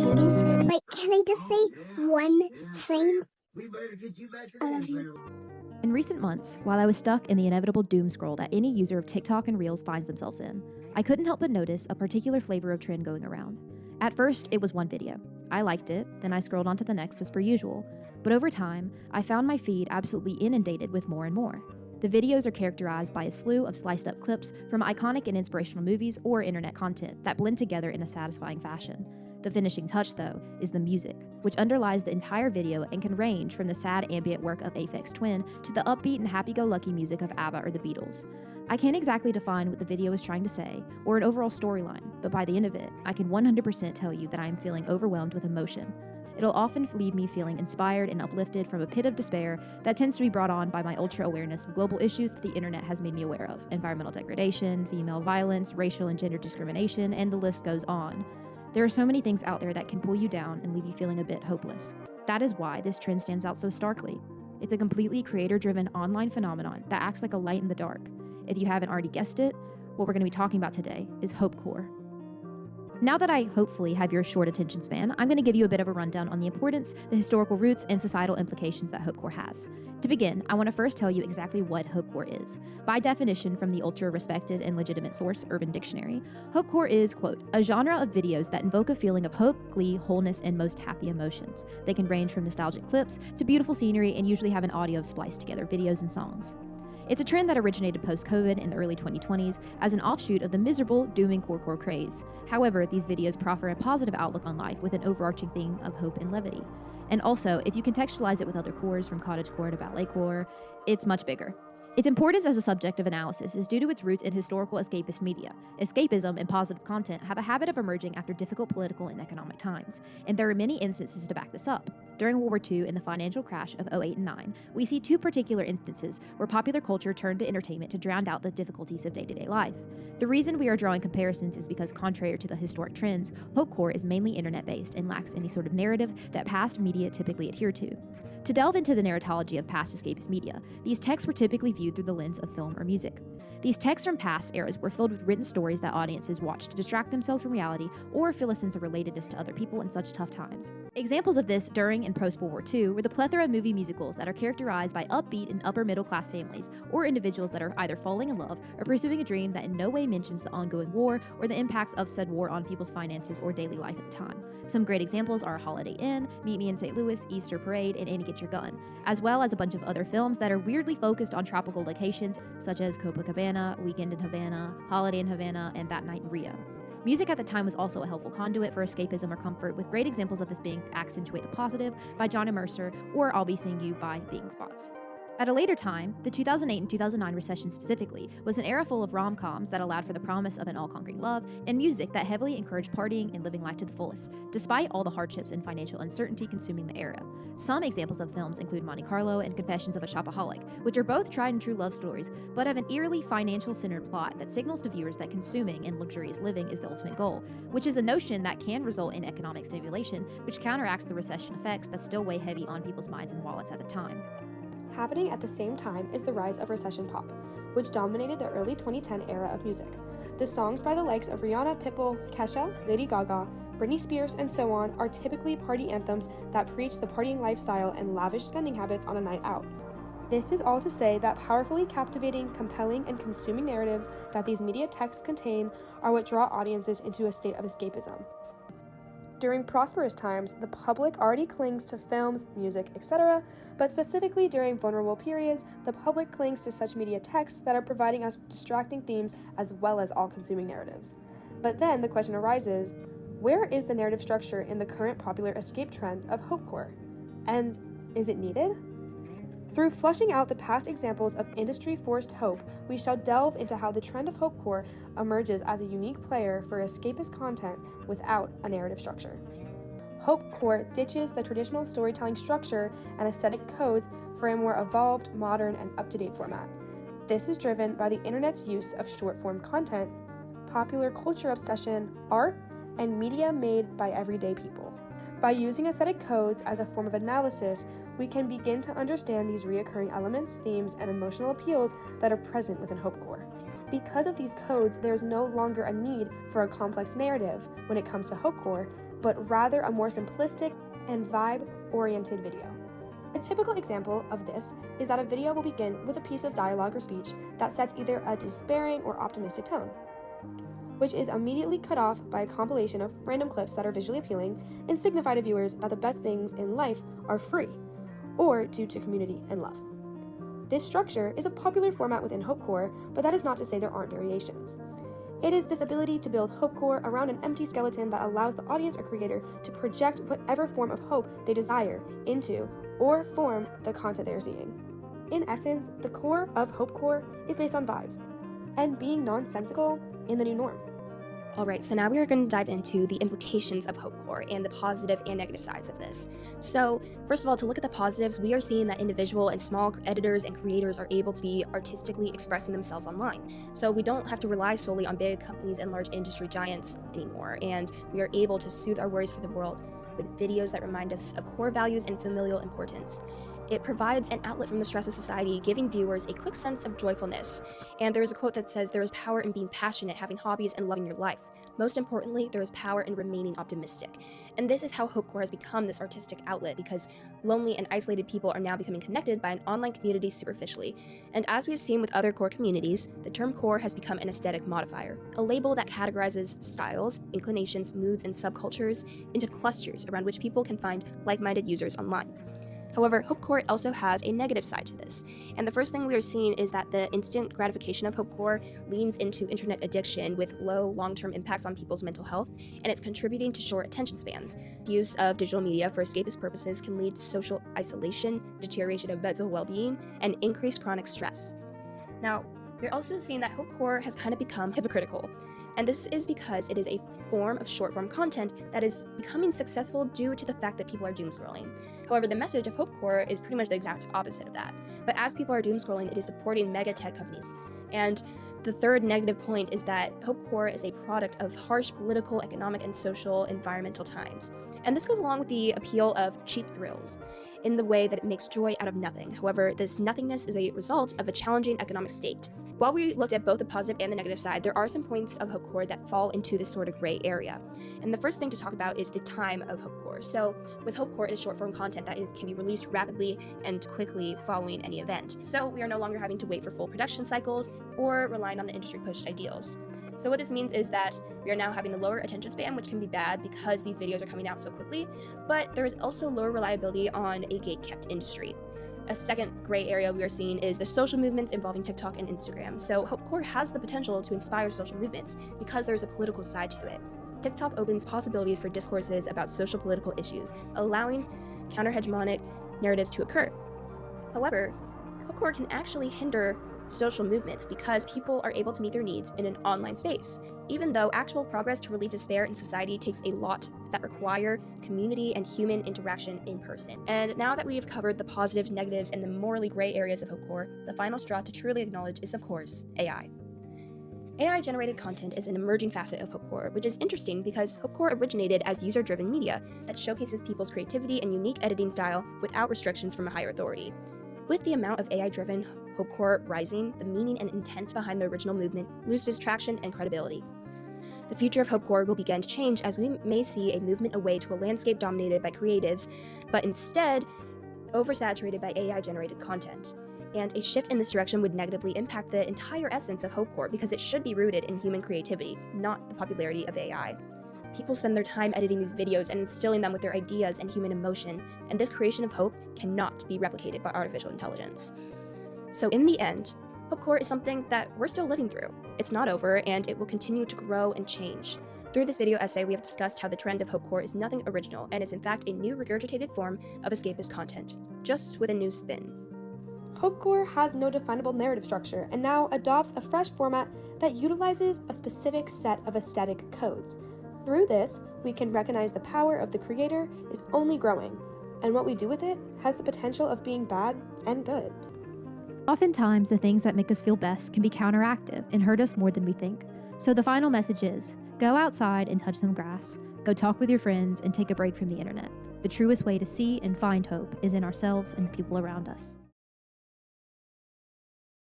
cutest. Like, can I just say one thing? I love you. In recent months, while I was stuck in the inevitable doom scroll that any user of TikTok and Reels finds themselves in, I couldn't help but notice a particular flavor of trend going around. At first, it was one video. I liked it, then I scrolled on to the next as per usual. But over time, I found my feed absolutely inundated with more and more. The videos are characterized by a slew of sliced up clips from iconic and inspirational movies or internet content that blend together in a satisfying fashion. The finishing touch, though, is the music, which underlies the entire video and can range from the sad ambient work of Aphex Twin to the upbeat and happy-go-lucky music of ABBA or the Beatles. I can't exactly define what the video is trying to say, or an overall storyline, but by the end of it, I can 100% tell you that I am feeling overwhelmed with emotion. It'll often leave me feeling inspired and uplifted from a pit of despair that tends to be brought on by my ultra-awareness of global issues that the internet has made me aware of: environmental degradation, female violence, racial and gender discrimination, and the list goes on. There are so many things out there that can pull you down and leave you feeling a bit hopeless. That is why this trend stands out so starkly. It's a completely creator-driven online phenomenon that acts like a light in the dark. If you haven't already guessed it, what we're going to be talking about today is Hopecore. Now that I hopefully have your short attention span, I'm going to give you a bit of a rundown on the importance, the historical roots, and societal implications that Hopecore has. To begin, I want to first tell you exactly what Hopecore is. By definition from the ultra-respected and legitimate source, Urban Dictionary, Hopecore is, quote, a genre of videos that invoke a feeling of hope, glee, wholeness, and most happy emotions. They can range from nostalgic clips to beautiful scenery and usually have an audio of spliced together videos and songs. It's a trend that originated post-COVID in the early 2020s as an offshoot of the miserable, dooming corecore craze. However, these videos proffer a positive outlook on life with an overarching theme of hope and levity. And also, if you contextualize it with other cores from cottagecore to balletcore, it's much bigger. Its importance as a subject of analysis is due to its roots in historical escapist media. Escapism and positive content have a habit of emerging after difficult political and economic times, and there are many instances to back this up. During World War II and the financial crash of 2008 and 2009, we see two particular instances where popular culture turned to entertainment to drown out the difficulties of day-to-day life. The reason we are drawing comparisons is because, contrary to the historic trends, Hopecore is mainly internet-based and lacks any sort of narrative that past media typically adhere to. To delve into the narratology of past escapist media, these texts were typically viewed through the lens of film or music. These texts from past eras were filled with written stories that audiences watched to distract themselves from reality or feel a sense of relatedness to other people in such tough times. Examples of this during and post-World War II were the plethora of movie musicals that are characterized by upbeat and upper-middle-class families or individuals that are either falling in love or pursuing a dream that in no way mentions the ongoing war or the impacts of said war on people's finances or daily life at the time. Some great examples are Holiday Inn, Meet Me in St. Louis, Easter Parade, and Annie Get Your Gun, as well as a bunch of other films that are weirdly focused on tropical locations such as Copacabana, Weekend in Havana, Holiday in Havana, and That Night in Rio. Music at the time was also a helpful conduit for escapism or comfort, with great examples of this being Accentuate the Positive by Johnny Mercer or I'll Be Seeing You by The Ink Spots. At a later time, the 2008 and 2009 recession specifically was an era full of rom-coms that allowed for the promise of an all-conquering love, and music that heavily encouraged partying and living life to the fullest, despite all the hardships and financial uncertainty consuming the era. Some examples of films include Monte Carlo and Confessions of a Shopaholic, which are both tried and true love stories, but have an eerily financial-centered plot that signals to viewers that consuming and luxurious living is the ultimate goal, which is a notion that can result in economic stimulation, which counteracts the recession effects that still weigh heavy on people's minds and wallets at the time. Happening at the same time is the rise of recession pop, which dominated the early 2010 era of music. The songs by the likes of Rihanna, Pitbull, Kesha, Lady Gaga, Britney Spears, and so on are typically party anthems that preach the partying lifestyle and lavish spending habits on a night out. This is all to say that powerfully captivating, compelling, and consuming narratives that these media texts contain are what draw audiences into a state of escapism. During prosperous times, the public already clings to films, music, etc., but specifically during vulnerable periods, the public clings to such media texts that are providing us distracting themes as well as all-consuming narratives. But then the question arises, where is the narrative structure in the current popular escape trend of Hopecore? And is it needed? Through fleshing out the past examples of industry-forced hope, we shall delve into how the trend of Hopecore emerges as a unique player for escapist content without a narrative structure. Hopecore ditches the traditional storytelling structure and aesthetic codes for a more evolved, modern, and up-to-date format. This is driven by the internet's use of short-form content, popular culture obsession, art, and media made by everyday people. By using aesthetic codes as a form of analysis, we can begin to understand these recurring elements, themes, and emotional appeals that are present within Hopecore. Because of these codes, there's no longer a need for a complex narrative when it comes to Hopecore, but rather a more simplistic and vibe-oriented video. A typical example of this is that a video will begin with a piece of dialogue or speech that sets either a despairing or optimistic tone, which is immediately cut off by a compilation of random clips that are visually appealing and signify to viewers that the best things in life are free, or due to community and love. This structure is a popular format within Hopecore, but that is not to say there aren't variations. It is this ability to build Hopecore around an empty skeleton that allows the audience or creator to project whatever form of hope they desire into or form the content they are seeing. In essence, the core of Hopecore is based on vibes and being nonsensical in the new norm. Alright, so now we are going to dive into the implications of Hopecore and the positive and negative sides of this. So, first of all, to look at the positives, we are seeing that individual and small editors and creators are able to be artistically expressing themselves online. So we don't have to rely solely on big companies and large industry giants anymore, and we are able to soothe our worries for the world with videos that remind us of core values and familial importance. It provides an outlet from the stress of society, giving viewers a quick sense of joyfulness. And there is a quote that says, "There is power in being passionate, having hobbies, and loving your life. Most importantly, there is power in remaining optimistic." And this is how Hopecore has become this artistic outlet, because lonely and isolated people are now becoming connected by an online community superficially. And as we've seen with other core communities, the term core has become an aesthetic modifier, a label that categorizes styles, inclinations, moods, and subcultures into clusters around which people can find like-minded users online. However, Hopecore also has a negative side to this, and the first thing we are seeing is that the instant gratification of Hopecore leans into internet addiction with low long-term impacts on people's mental health, and it's contributing to short attention spans. The use of digital media for escapist purposes can lead to social isolation, deterioration of mental well-being, and increased chronic stress. Now, we're also seeing that Hopecore has kind of become hypocritical, and this is because it is a form of short-form content that is becoming successful due to the fact that people are doom-scrolling. However, the message of Hopecore is pretty much the exact opposite of that. But as people are doom-scrolling, it is supporting mega tech companies. And the third negative point is that Hopecore is a product of harsh political, economic, and social environmental times. And this goes along with the appeal of cheap thrills in the way that it makes joy out of nothing. However, this nothingness is a result of a challenging economic state. While we looked at both the positive and the negative side, there are some points of Hopecore that fall into this sort of gray area. And the first thing to talk about is the time of Hopecore. So with Hopecore, it is short-form content that can be released rapidly and quickly following any event. So we are no longer having to wait for full production cycles or relying on the industry-pushed ideals. So what this means is that we are now having a lower attention span, which can be bad because these videos are coming out so quickly, but there is also lower reliability on a gate-kept industry. A second gray area we are seeing is the social movements involving TikTok and Instagram. So Hopecore has the potential to inspire social movements because there's a political side to it. TikTok opens possibilities for discourses about social political issues, allowing counter-hegemonic narratives to occur. However, Hopecore can actually hinder social movements because people are able to meet their needs in an online space, even though actual progress to relieve despair in society takes a lot that require community and human interaction in person. And now that we have covered the positive, negatives, and the morally gray areas of Hopecore, the final straw to truly acknowledge is, of course, AI. AI-generated content is an emerging facet of Hopecore, which is interesting because Hopecore originated as user-driven media that showcases people's creativity and unique editing style without restrictions from a higher authority. With the amount of AI-driven Hopecore rising, the meaning and intent behind the original movement loses traction and credibility. The future of Hopecore will begin to change as we may see a movement away to a landscape dominated by creatives, but instead oversaturated by AI-generated content. And a shift in this direction would negatively impact the entire essence of Hopecore because it should be rooted in human creativity, not the popularity of AI. People spend their time editing these videos and instilling them with their ideas and human emotion, and this creation of hope cannot be replicated by artificial intelligence. So in the end, Hopecore is something that we're still living through. It's not over, and it will continue to grow and change. Through this video essay, we have discussed how the trend of Hopecore is nothing original and is in fact a new regurgitated form of escapist content, just with a new spin. Hopecore has no definable narrative structure and now adopts a fresh format that utilizes a specific set of aesthetic codes. Through this, we can recognize the power of the creator is only growing, and what we do with it has the potential of being bad and good. Oftentimes, the things that make us feel best can be counteractive and hurt us more than we think. So the final message is, go outside and touch some grass. Go talk with your friends and take a break from the internet. The truest way to see and find hope is in ourselves and the people around us.